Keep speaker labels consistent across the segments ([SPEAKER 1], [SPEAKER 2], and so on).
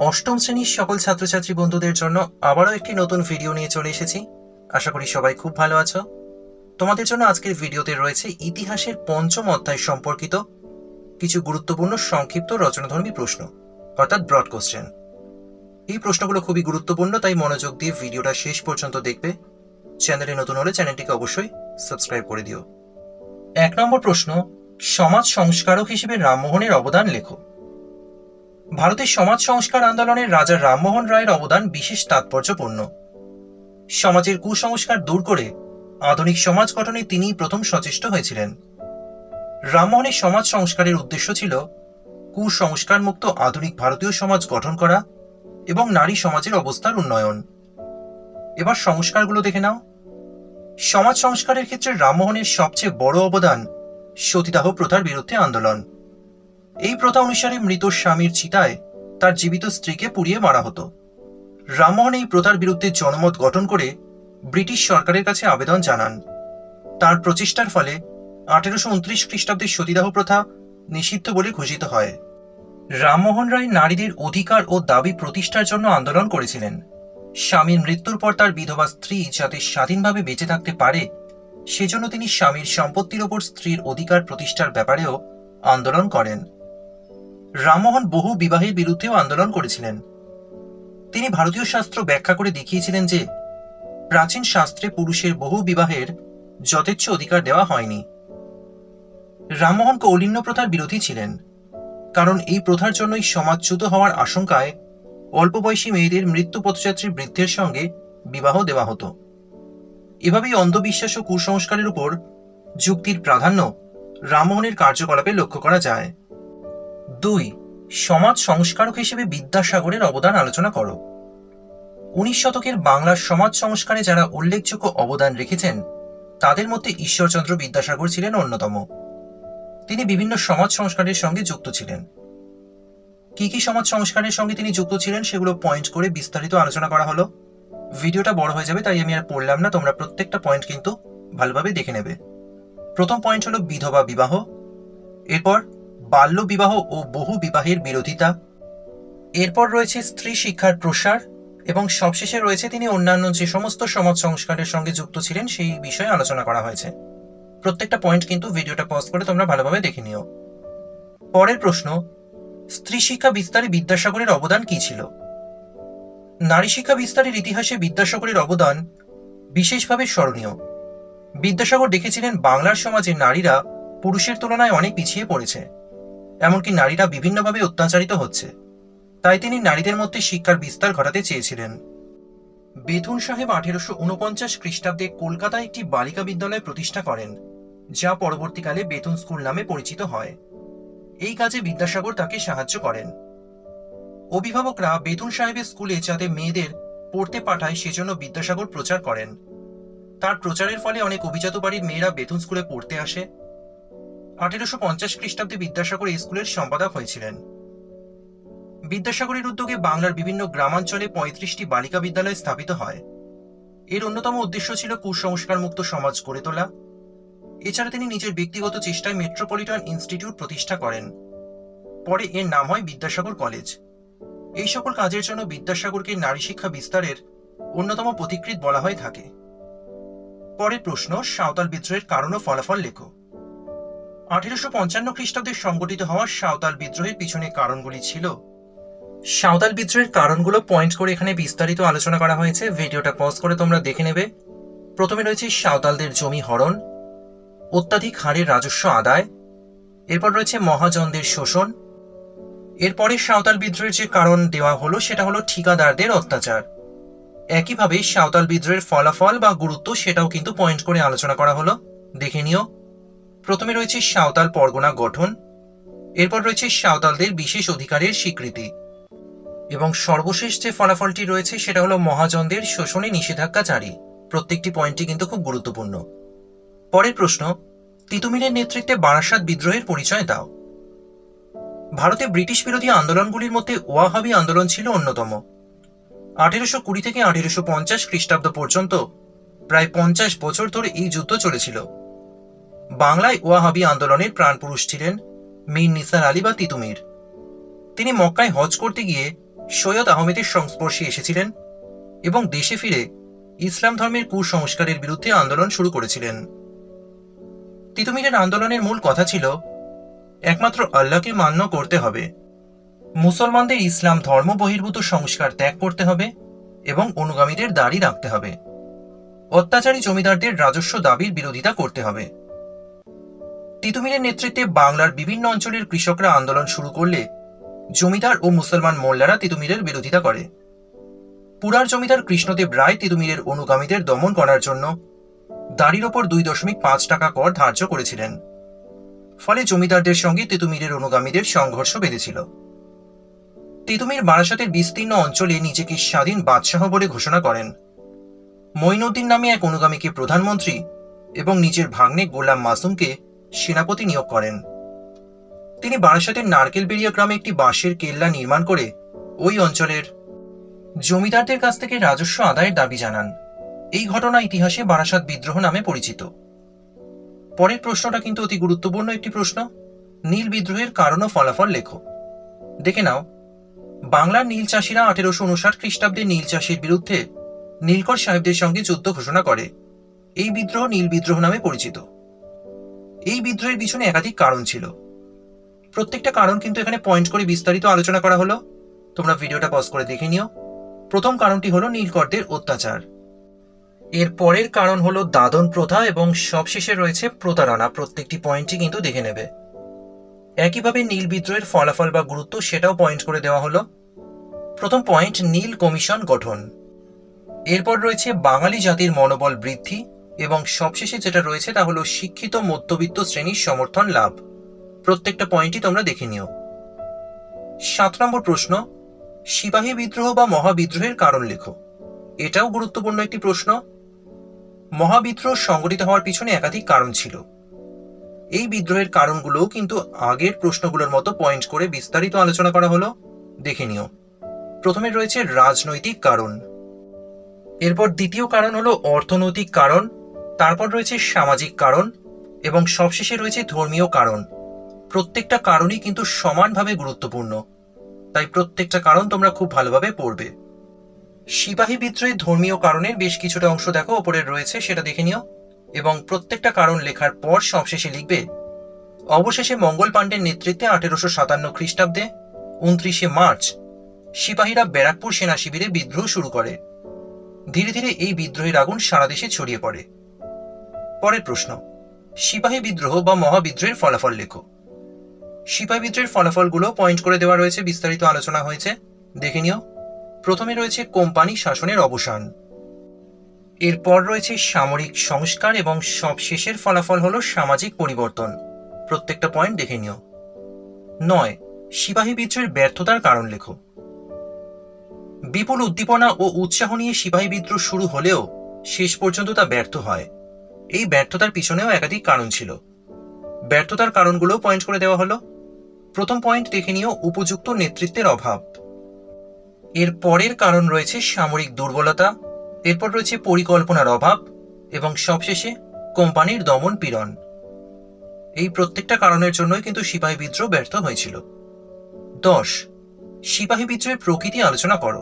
[SPEAKER 1] অষ্টম শ্রেণীর সকল ছাত্রছাত্রী বন্ধুদের জন্য আবারও একটি নতুন ভিডিও নিয়ে চলে এসেছি। আশা করি সবাই খুব ভালো আছো। তোমাদের জন্য আজকের ভিডিওতে রয়েছে ইতিহাসের পঞ্চম অধ্যায় সম্পর্কিত কিছু গুরুত্বপূর্ণ সংক্ষিপ্ত রচনাধর্মী প্রশ্ন, অর্থাৎ ব্রড কোশ্চেন। এই প্রশ্নগুলো খুবই গুরুত্বপূর্ণ, তাই মনোযোগ দিয়ে ভিডিওটা শেষ পর্যন্ত দেখবে। চ্যানেলে নতুন হলে চ্যানেলটিকে অবশ্যই সাবস্ক্রাইব করে দিও। 1 নম্বর প্রশ্ন, সমাজ সংস্কারক হিসেবে রামমোহনের অবদান লেখো। ভারতের সমাজ সংস্কার আন্দোলনের রাজা রামমোহন রায়ের অবদান বিশেষ তাৎপর্যপূর্ণ। সমাজের কুসংস্কার দূর করে আধুনিক সমাজ গঠনে তিনিই প্রথম সচেষ্ট হয়েছিলেন। রামমোহনের সমাজ সংস্কারের উদ্দেশ্য ছিল কুসংস্কার মুক্ত আধুনিক ভারতীয় সমাজ গঠন করা এবং নারী সমাজের অবস্থার উন্নয়ন। এবার সংস্কারগুলো দেখে নাও। সমাজ সংস্কারের ক্ষেত্রে রামমোহনের সবচেয়ে বড় অবদান সতীদাহ প্রথার বিরুদ্ধে আন্দোলন। এই প্রথা অনুসারে মৃত স্বামীর চিতায় তার জীবিত স্ত্রীকে পুড়িয়ে মারা হতো। রামমোহন এই প্রথার বিরুদ্ধে জনমত গঠন করে ব্রিটিশ সরকারের কাছে আবেদন জানান। তার প্রচেষ্টার ফলে 1829 খ্রিস্টাব্দে সতীদাহ প্রথা নিষিদ্ধ বলে ঘোষিত হয়। রামমোহন রায় নারীদের অধিকার ও দাবি প্রতিষ্ঠার জন্য আন্দোলন করেছিলেন। স্বামীর মৃত্যুর পর তার বিধবা স্ত্রী যাতে স্বাধীনভাবে বেঁচে থাকতে পারে, সেজন্য তিনি স্বামীর সম্পত্তির ওপর স্ত্রীর অধিকার প্রতিষ্ঠার ব্যাপারেও আন্দোলন করেন। রামমোহন বহু বিবাহের বিরুদ্ধেও আন্দোলন করেছিলেন। তিনি ভারতীয় শাস্ত্র ব্যাখ্যা করে দেখিয়েছিলেন যে প্রাচীন শাস্ত্রে পুরুষের বহু বিবাহের যথেচ্ছ অধিকার দেওয়া হয়নি। রামমোহন কৌলিন্য প্রথার বিরোধী ছিলেন, কারণ এই প্রথার জন্যই সমাজচ্যুত হওয়ার আশঙ্কায় অল্প বয়সী মেয়েদের মৃত্যু পথযাত্রী বৃদ্ধের সঙ্গে বিবাহ দেওয়া হতো। এভাবেই অন্ধবিশ্বাস ও কুসংস্কারের উপর যুক্তির প্রাধান্য রামমোহনের কার্যকলাপে লক্ষ্য করা যায়। 2. সমাজ সংস্কারক হিসেবে বিদ্যাসাগরের অবদান আলোচনা করো। 19 শতকের বাংলার সমাজ সংস্কারে যারা উল্লেখযোগ্য অবদান রেখেছেন তাদের মধ্যে ঈশ্বরচন্দ্র বিদ্যাসাগর ছিলেন অন্যতম। তিনি বিভিন্ন সমাজ সংস্কারের সঙ্গে যুক্ত ছিলেন। কি কি সমাজ সংস্কারের সঙ্গে তিনি যুক্ত ছিলেন সেগুলো পয়েন্ট করে বিস্তারিত আলোচনা করা হলো। ভিডিওটা বড় হয়ে যাবে, তাই আমি আর পড়লাম না, তোমরা প্রত্যেকটা পয়েন্ট কিন্তু ভালোভাবে দেখে নেবে। প্রথম পয়েন্ট হলো বিধবা বিবাহ, এরপর বাল্য বিবাহ ও বহু বিবাহের বিরোধিতা, এরপর রয়েছে স্ত্রী শিক্ষার প্রসার, এবং সবশেষে রয়েছে তিনি অন্যান্য যে সমস্ত সমাজ সংস্কারের সঙ্গে যুক্ত ছিলেন সেই বিষয়ে আলোচনা করা হয়েছে। প্রত্যেকটা পয়েন্ট কিন্তু ভিডিওটা পজ করে তোমরা ভালোভাবে দেখে নিও। পরের প্রশ্ন, স্ত্রী শিক্ষা বিস্তারে বিদ্যাসাগরের অবদান কি ছিল? নারী শিক্ষা বিস্তারের ইতিহাসে বিদ্যাসাগরের অবদান বিশেষভাবে স্মরণীয়। বিদ্যাসাগর দেখেছিলেন বাংলার সমাজে নারীরা পুরুষের তুলনায় অনেক পিছিয়ে পড়েছে, এমনকি নারীরা বিভিন্নভাবে অত্যাচারিত হচ্ছে। তাই তিনি নারীদের মধ্যে শিক্ষার বিস্তার ঘটাতে চেয়েছিলেন। বেথুন সাহেব 1849 খ্রিস্টাব্দে কলকাতায় একটি বালিকা বিদ্যালয় প্রতিষ্ঠা করেন, যা পরবর্তীকালে বেথুন স্কুল নামে পরিচিত হয়। এই কাজে বিদ্যাসাগর তাকে সাহায্য করেন। অভিভাবকরা বেথুন সাহেবের স্কুলে যাতে মেয়েদের পড়তে পাঠায় সেজন্য বিদ্যাসাগর প্রচার করেন। তার প্রচারের ফলে অনেক অভিজাত বাড়ির মেয়েরা বেথুন স্কুলে পড়তে আসে। 1850 খ্রিস্টাব্দে বিদ্যাসাগর এই স্কুলের সম্পাদক হয়েছিলেন। বিদ্যাসাগরের উদ্যোগে বাংলার বিভিন্ন গ্রামাঞ্চলে 35টি বালিকা বিদ্যালয় স্থাপিত হয়। এর অন্যতম উদ্দেশ্য ছিল কুসংস্কার মুক্ত সমাজ গড়ে তোলা। এছাড়া তিনি নিজের ব্যক্তিগত চেষ্টায় মেট্রোপলিটন ইনস্টিটিউট প্রতিষ্ঠা করেন। পরে এর নাম হয় বিদ্যাসাগর কলেজ। এই সকল কাজের জন্য বিদ্যাসাগরকে নারী শিক্ষা বিস্তারের অন্যতম পথিকৃৎ বলা হয়ে থাকে। পরের প্রশ্ন, সাঁওতাল বিদ্রোহের কারণ ও ফলাফল লেখো। 1855 খ্রিস্টাব্দে সংগঠিত হওয়া সাঁওতাল বিদ্রোহের পিছনে কারণগুলি ছিল। সাঁওতাল বিদ্রোহের কারণগুলো পয়েন্ট করে এখানে বিস্তারিত আলোচনা করা হয়েছে, ভিডিওটা পজ করে তোমরা দেখে নেবে। প্রথমে রয়েছে সাঁওতালদের জমি হরণ, অত্যাধিক হারে রাজস্ব আদায়, এরপর রয়েছে মহাজনদের শোষণ, এরপরে সাঁওতাল বিদ্রোহের যে কারণ দেওয়া হলো সেটা হলো ঠিকাদারদের অত্যাচার। একইভাবে সাঁওতাল বিদ্রোহের ফলাফল বা গুরুত্ব সেটাও কিন্তু পয়েন্ট করে আলোচনা করা হলো, দেখে নিও। প্রথমে রয়েছে সাঁওতাল পরগনা গঠন, এরপর রয়েছে সাঁওতালদের বিশেষ অধিকারের স্বীকৃতি, এবং সর্বশেষ যে ফলাফলটি রয়েছে সেটা হলো মহাজনদের শোষণে নিষেধাজ্ঞা জারি। প্রত্যেকটি পয়েন্টই কিন্তু খুব গুরুত্বপূর্ণ। পরের প্রশ্ন, তিতুমিরের নেতৃত্বে বারাসাত বিদ্রোহের পরিচয় দাও। ভারতে ব্রিটিশ বিরোধী আন্দোলনগুলির মধ্যে ওয়াহাবি আন্দোলন ছিল অন্যতম। 1820 থেকে 1850 খ্রিস্টাব্দ পর্যন্ত প্রায় 50 বছর ধরে এই যুদ্ধ চলেছিল। বাংলায় ওয়াহাবি আন্দোলনের প্রাণপুরুষ ছিলেন মীর নিসার আলী বা তিতুমির। তিনি মক্কায় হজ করতে গিয়ে সৈয়দ আহমেদের সংস্পর্শে এসেছিলেন এবং দেশে ফিরে ইসলাম ধর্মের কুসংস্কারের বিরুদ্ধে আন্দোলন শুরু করেছিলেন। তিতুমিরের আন্দোলনের মূল কথা ছিল একমাত্র আল্লাহকে মান্য করতে হবে, মুসলমানদের ইসলাম ধর্ম বহির্ভূত সংস্কার ত্যাগ করতে হবে এবং অনুগামীদের দাড়ি রাখতে হবে, অত্যাচারী জমিদারদের রাজস্ব দাবির বিরোধিতা করতে হবে। তিতুমিরের নেতৃত্বে বাংলার বিভিন্ন অঞ্চলের কৃষকরা আন্দোলন শুরু করলে জমিদার ও মুসলমান মোল্লারা তিতুমিরের বিরোধিতা করে। পুরার জমিদার কৃষ্ণদেব রায় তিতুমিরের অনুগামীদের দমন করার জন্য দাড়ির ওপর 2.5 টাকা কর ধার্য করেছিলেন। ফলে জমিদারদের সঙ্গে তিতুমিরের অনুগামীদের সংঘর্ষ বেঁধেছিল। তিতুমির বারাসতের বিস্তীর্ণ অঞ্চলে নিজেকে স্বাধীন বাদশাহ বলে ঘোষণা করেন। মঈনুদ্দিন নামে এক অনুগামীকে প্রধানমন্ত্রী এবং নিজের ভাগ্নে গোলাম মাসুমকে সেনাপতি নিয়োগ করেন। তিনি বারাসতের নারকেলবেড়িয়া গ্রামে একটি বাঁশের কেল্লা নির্মাণ করে ওই অঞ্চলের জমিদারদের কাছ থেকে রাজস্ব আদায়ের দাবি জানান। এই ঘটনা ইতিহাসে বারাসত বিদ্রোহ নামে পরিচিত। পরের প্রশ্নটা কিন্তু অতি গুরুত্বপূর্ণ একটি প্রশ্ন। নীল বিদ্রোহের কারণ ও ফলাফল লেখো। দেখে নাও, বাংলার নীল চাষিরা 1859 খ্রিস্টাব্দে নীল চাষের বিরুদ্ধে নীলকর সাহেবদের সঙ্গে যুদ্ধ ঘোষণা করে। এই বিদ্রোহ নীল বিদ্রোহ নামে পরিচিত। এই বিদ্রোহের পিছনে একাধিক কারণ ছিল। প্রত্যেকটা কারণ কিন্তু এখানে পয়েন্ট করে বিস্তারিত আলোচনা করা হলো, তোমরা ভিডিওটা পজ করে দেখে নিও। প্রথম কারণটি হলো নীলকরদের অত্যাচার। এর পরের কারণ হলো দাদন প্রথা এবং সবশেষে রয়েছে প্রতারণা। প্রত্যেকটি পয়েন্টই কিন্তু দেখে নেবে। একইভাবে নীল বিদ্রোহের ফলাফল বা গুরুত্ব সেটাও পয়েন্ট করে দেওয়া হলো। প্রথম পয়েন্ট, নীল কমিশন গঠন। এরপর রয়েছে বাঙালি জাতির মনোবল বৃদ্ধি এবং সবশেষে যেটা রয়েছে তা হলো শিক্ষিত মধ্যবিত্ত শ্রেণীর সমর্থন লাভ। প্রত্যেকটা পয়েন্টই তোমরা দেখে নিও। 7 নম্বর প্রশ্ন, সিপাহী বিদ্রোহ বা মহাবিদ্রোহের কারণ লেখো। এটাও গুরুত্বপূর্ণ একটি প্রশ্ন। মহাবিদ্রোহ সংগঠিত হওয়ার পিছনে একাধিক কারণ ছিল। এই বিদ্রোহের কারণগুলোও কিন্তু আগের প্রশ্নগুলোর মতো পয়েন্ট করে বিস্তারিত আলোচনা করা হলো, দেখে নিও। প্রথমে রয়েছে রাজনৈতিক কারণ, এরপর দ্বিতীয় কারণ হলো অর্থনৈতিক কারণ, তারপর রয়েছে সামাজিক কারণ এবং সবশেষে রয়েছে ধর্মীয় কারণ। প্রত্যেকটা কারণই কিন্তু সমানভাবে গুরুত্বপূর্ণ, তাই প্রত্যেকটা কারণ তোমরা খুব ভালোভাবে পড়বে। সিপাহী বিদ্রোহের ধর্মীয় কারণের বেশ কিছুটা অংশ দেখো ওপরে রয়েছে, সেটা দেখে নিও এবং প্রত্যেকটা কারণ লেখার পর সবশেষে লিখবে অবশেষে মঙ্গল পাণ্ডের নেতৃত্বে 1857 খ্রিস্টাব্দে 29শে মার্চ সিপাহীরা ব্যারাকপুর সেনা শিবিরে বিদ্রোহ শুরু করে। ধীরে ধীরে এই বিদ্রোহের আগুন সারা দেশে ছড়িয়ে পড়ে। পরের প্রশ্ন, সিপাহী বিদ্রোহ বা মহাবিদ্রোহের ফলাফল লেখো। সিপাহী বিদ্রোহের ফলাফলগুলো পয়েন্ট করে দেওয়া রয়েছে, বিস্তারিত আলোচনা হয়েছে, দেখে নিও। প্রথমে রয়েছে কোম্পানি শাসনের অবসান, এরপর রয়েছে সামরিক সংস্কার এবং সবশেষের ফলাফল হলো সামাজিক পরিবর্তন। প্রত্যেকটা পয়েন্ট দেখে নিও। 9, সিপাহী বিদ্রোহের ব্যর্থতার কারণ লেখো। বিপুল উদ্দীপনা ও উৎসাহ নিয়ে সিপাহী বিদ্রোহ শুরু হলেও শেষ পর্যন্ত তা ব্যর্থ হয়। এই ব্যর্থতার পিছনেও একাধিক কারণ ছিল। ব্যর্থতার কারণগুলো পয়েন্ট করে দেওয়া হলো। প্রথম পয়েন্ট দেখে নিও, উপযুক্ত নেতৃত্বের অভাব। এর পরের কারণ রয়েছে সামরিক দুর্বলতা, এরপর রয়েছে পরিকল্পনার অভাব এবং সবশেষে কোম্পানির দমন পীড়ন। এই প্রত্যেকটা কারণের জন্যই কিন্তু সিপাহী বিদ্রোহ ব্যর্থ হয়েছিল। 10, সিপাহী বিদ্রোহের প্রকৃতি আলোচনা করো।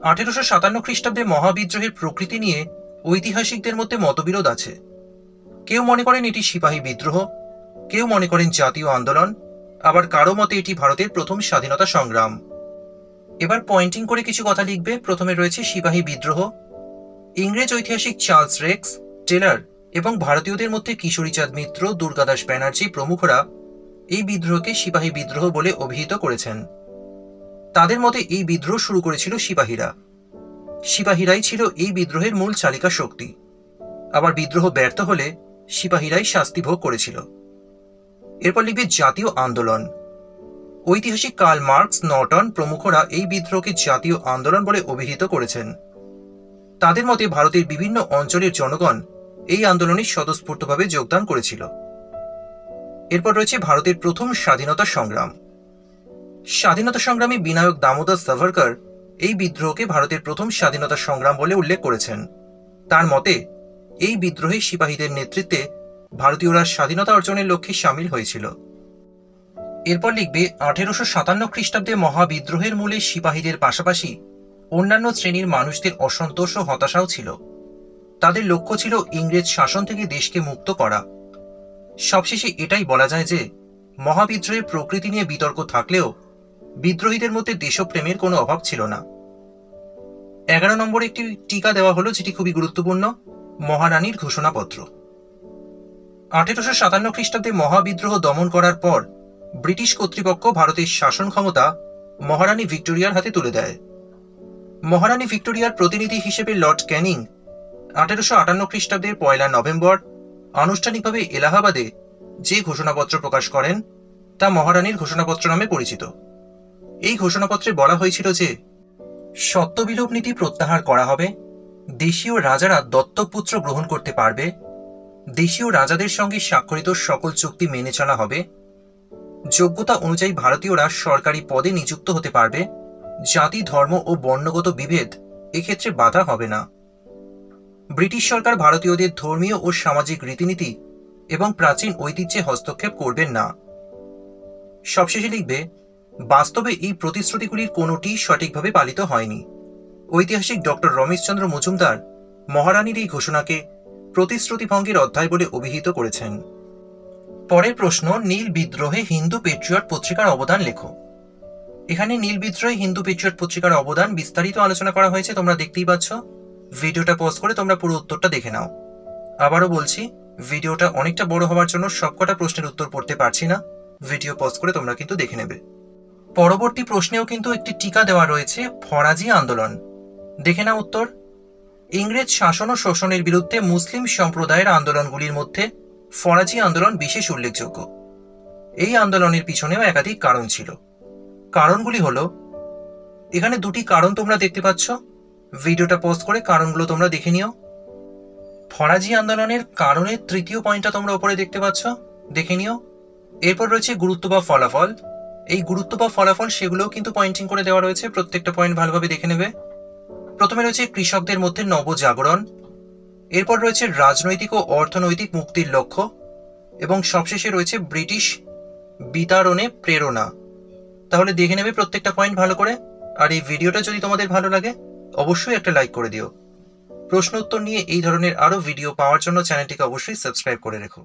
[SPEAKER 1] 1857 খ্রিস্টাব্দে মহাবিদ্রোহের প্রকৃতি নিয়ে ঐতিহাসিকদের মধ্যে মতবিরোধ আছে। কেউ মনে করেন এটি সিপাহী বিদ্রোহ, কেউ মনে করেন জাতীয় আন্দোলন, আবার কারো মতে এটি ভারতের প্রথম স্বাধীনতা সংগ্রাম। এবার পয়েন্টিং করে কিছু কথা লিখবে। প্রথমে রয়েছে সিপাহী বিদ্রোহ। ইংরেজ ঐতিহাসিক চার্লস রেক্স, টেলর এবং ভারতীয়দের মধ্যে কিশোরীচাঁদ মিত্র, দুর্গাদাস ব্যানার্জি প্রমুখরা এই বিদ্রোহকে সিপাহী বিদ্রোহ বলে অভিহিত করেছেন। তাদের মতে এই বিদ্রোহ শুরু করেছিল সিপাহীরা। সিপাহীরাই ছিল এই বিদ্রোহের মূল চালিকা শক্তি। আবার বিদ্রোহ ব্যর্থ হলে সিপাহীরাই শাস্তি ভোগ করেছিল। এরপর লিখবে জাতীয় আন্দোলন। ঐতিহাসিক কার্ল মার্কস, নর্টন প্রমুখরা এই বিদ্রোহকে জাতীয় আন্দোলন বলে অভিহিত করেছেন। তাদের মতে ভারতের বিভিন্ন অঞ্চলের জনগণ এই আন্দোলনে স্বতঃস্ফূর্তভাবে যোগদান করেছিল। এরপর রয়েছে ভারতের প্রথম স্বাধীনতা সংগ্রাম। স্বাধীনতা সংগ্রামী বিনায়ক দামোদর সাভারকর এই বিদ্রোহকে ভারতের প্রথম স্বাধীনতা সংগ্রাম বলে উল্লেখ করেছেন। তার মতে এই বিদ্রোহে সিপাহীদের নেতৃত্বে ভারতীয়রা স্বাধীনতা অর্জনের লক্ষ্যে সামিল হয়েছিল। এরপর লিখবে 1857 খ্রিস্টাব্দে মহাবিদ্রোহের মূলে সিপাহীদের পাশাপাশি অন্যান্য শ্রেণীর মানুষদের অসন্তোষ ও হতাশাও ছিল। তাদের লক্ষ্য ছিল ইংরেজ শাসন থেকে দেশকে মুক্ত করা। সবশেষে এটাই বলা যায় যে মহাবিদ্রোহের প্রকৃতি নিয়ে বিতর্ক থাকলেও বিদ্রোহীদের মধ্যে দেশপ্রেমের কোনো অভাব ছিল না। 11 নম্বরে একটি টিকা দেওয়া হলো, যেটি খুবই গুরুত্বপূর্ণ, মহারানীর ঘোষণাপত্র। 1857 খ্রিস্টাব্দে মহাবিদ্রোহ দমন করার পর ব্রিটিশ কর্তৃপক্ষ ভারতের শাসন ক্ষমতা মহারানী ভিক্টোরিয়ার হাতে তুলে দেয়। মহারানী ভিক্টোরিয়ার প্রতিনিধি হিসেবে লর্ড ক্যানিং 1858 খ্রিস্টাব্দের 1 নভেম্বর আনুষ্ঠানিকভাবে এলাহাবাদে যে ঘোষণাপত্র প্রকাশ করেন তা মহারানীর ঘোষণাপত্র নামে পরিচিত। এই ঘোষণাপত্রে বলা হয়েছিল যে সত্ত্ববিলোপ নীতি প্রত্যাহার করা হবে, দেশীয় রাজারা দত্তকপুত্র গ্রহণ করতে পারবে, দেশীয় রাজাদের সঙ্গে স্বাক্ষরিত সকল চুক্তি মেনে চলা হবে, যোগ্যতা অনুযায়ী ভারতীয়রা সরকারি পদে নিযুক্ত হতে পারবে, জাতি ধর্ম ও বর্ণগত বিভেদ এক্ষেত্রে বাধা হবে না। ব্রিটিশ সরকার ভারতীয়দের ধর্মীয় ও সামাজিক রীতিনীতি এবং প্রাচীন ঐতিহ্যে হস্তক্ষেপ করবেন না। সবশেষে লিখবে, বাস্তবে এই প্রতিশ্রুতিগুলির কোনোটি সঠিকভাবে পালিত হয়নি। ঐতিহাসিক ডক্টর রমেশচন্দ্র মজুমদার মহারানীর এই ঘোষণাকে প্রতিশ্রুতি ভঙ্গের অধ্যায় বলে অভিহিত করেছেন। পরের প্রশ্ন, নীল বিদ্রোহে হিন্দু পেট্রিয়ট পত্রিকার অবদান লেখো। এখানে নীল বিদ্রোহে হিন্দু পেট্রিয়ট পত্রিকার অবদান বিস্তারিত আলোচনা করা হয়েছে, তোমরা দেখতেই পাচ্ছ। ভিডিওটা পজ করে তোমরা পুরো উত্তরটা দেখে নাও। আবারও বলছি, ভিডিওটা অনেকটা বড় হওয়ার জন্য সবকটা প্রশ্নের উত্তর পড়তে পারছি না, ভিডিও পজ করে তোমরা কিন্তু দেখে নেবে। পরবর্তী প্রশ্নেও কিন্তু একটি টিকা দেওয়া রয়েছে, ফরাজি আন্দোলন। দেখে নাও উত্তর। ইংরেজ শাসন ও শোষণের বিরুদ্ধে মুসলিম সম্প্রদায়ের আন্দোলনগুলির মধ্যে ফরাজি আন্দোলন বিশেষ উল্লেখযোগ্য। এই আন্দোলনের পিছনেও একাধিক কারণ ছিল। কারণগুলি হলো, এখানে দুটি কারণ তোমরা দেখতে পাচ্ছ, ভিডিওটা পজ করে কারণগুলো তোমরা দেখে নিও। ফরাজি আন্দোলনের কারণের তৃতীয় পয়েন্টটা তোমরা উপরে দেখতে পাচ্ছ, দেখে নিও। এরপর রয়েছে গুরুত্ব বা ফলাফল। এই গুরুত্ব বা ফলাফল সেগুলোও কিন্তু পয়েন্টিং করে দেওয়া রয়েছে, প্রত্যেকটা পয়েন্ট ভালোভাবে দেখে নেবে। প্রথমে রয়েছে কৃষকদের মধ্যে নবজাগরণ, এরপর রয়েছে রাজনৈতিক ও অর্থনৈতিক মুক্তির লক্ষ্য, এবং সবশেষে রয়েছে ব্রিটিশ বিতাড়নে প্রেরণা। তাহলে দেখে নেবে প্রত্যেকটা পয়েন্ট ভালো করে। আর এই ভিডিওটা যদি তোমাদের ভালো লাগে অবশ্যই একটা লাইক করে দিও। প্রশ্ন উত্তর নিয়ে এই ধরনের আরো ভিডিও পাওয়ার জন্য চ্যানেলটিকে অবশ্যই সাবস্ক্রাইব করে রেখো।